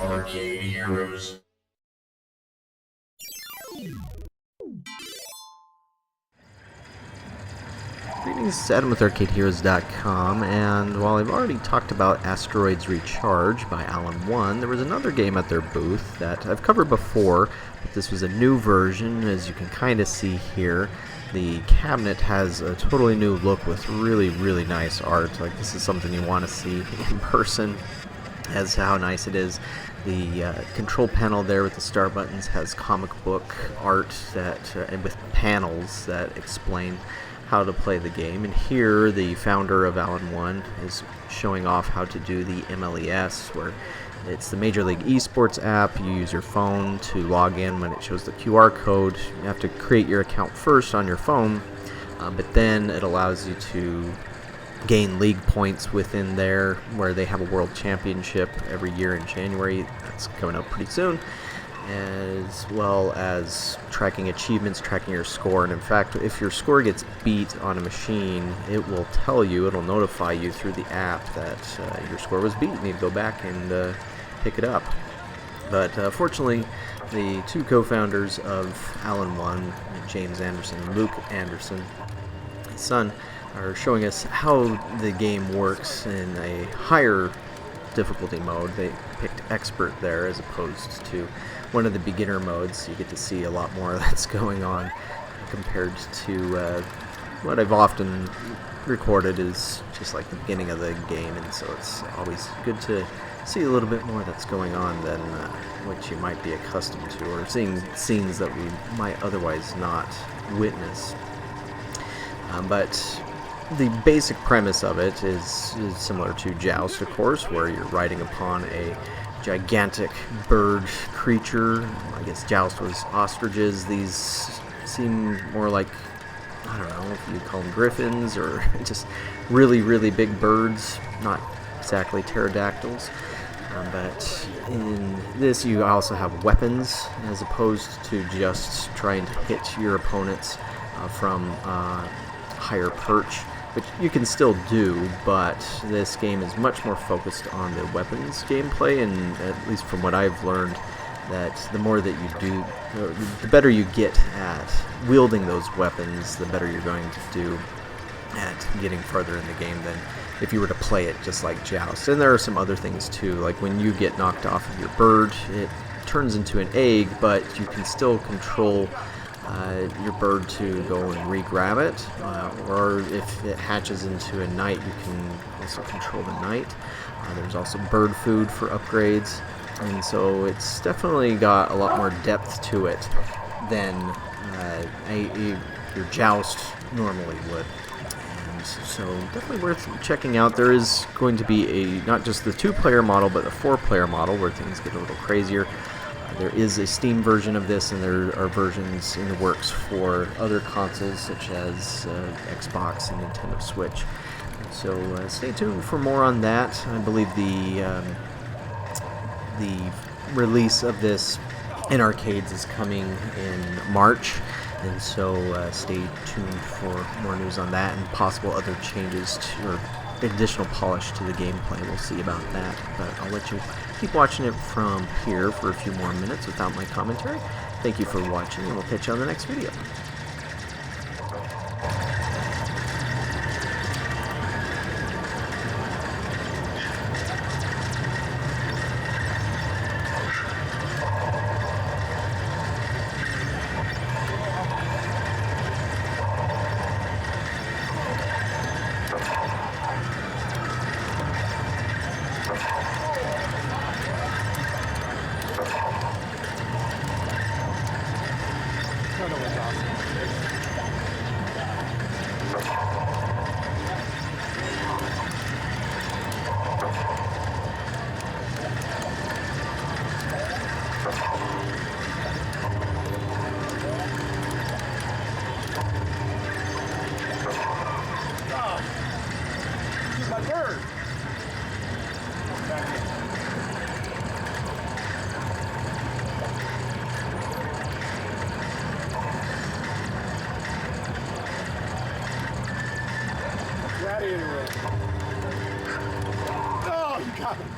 Arcade Heroes. Greetings, it's Adam with ArcadeHeroes.com, and while I've already talked about Asteroids Recharge by Alan-1, there was another game at their booth that I've covered before, but this was a new version. As you can kind of see here, the cabinet has a totally new look with really, really nice art. Like, this is something you want to see in person, as how nice it is. The control panel there with the start buttons has comic book art that and with panels that explain how to play the game. And here the founder of Alan-1 is showing off how to do the MLES, where it's the Major League Esports app. You use your phone to log in. When it shows the QR code, you have to create your account first on your phone, but then it allows you to gain league points within there, where they have a world championship every year in January. That's coming up pretty soon, as well as tracking achievements, tracking your score. And in fact, if your score gets beat on a machine, it will tell you, it'll notify you through the app that your score was beat. You need to go back and pick it up. But fortunately, the two co-founders of Alan-1, James Anderson and Luke Anderson, his son, are showing us how the game works in a higher difficulty mode. They picked Expert there as opposed to one of the beginner modes. You get to see a lot more that's going on compared to what I've often recorded is just like the beginning of the game, and so it's always good to see a little bit more that's going on than what you might be accustomed to, or seeing scenes that we might otherwise not witness. But the basic premise of it is similar to Joust, of course, where you're riding upon a gigantic bird creature. I guess Joust was ostriches. These seem more like, I don't know if you call them griffins or just really, really big birds, not exactly pterodactyls. But in this, you also have weapons, as opposed to just trying to hit your opponents from higher perch, which you can still do, but this game is much more focused on the weapons gameplay, and at least from what I've learned, that the more that you do, the better you get at wielding those weapons, the better you're going to do at getting further in the game than if you were to play it just like Joust. And there are some other things too, like when you get knocked off of your bird, it turns into an egg, but you can still control your bird to go and re-grab it, or if it hatches into a knight, you can also control the knight. There's also bird food for upgrades, and so it's definitely got a lot more depth to it than your Joust normally would. And so definitely worth checking out. There is going to be not just the 2-player model, but the 4-player model, where things get a little crazier. There is a Steam version of this, and there are versions in the works for other consoles such as Xbox and Nintendo Switch. So stay tuned for more on that. I believe the release of this in arcades is coming in March, and so stay tuned for more news on that and possible other changes or additional polish to the gameplay. We'll see about that, but I'll let you keep watching it from here for a few more minutes without my commentary. Thank you for watching, and we'll catch you on the next video. Gladiator roll. Oh, you got him.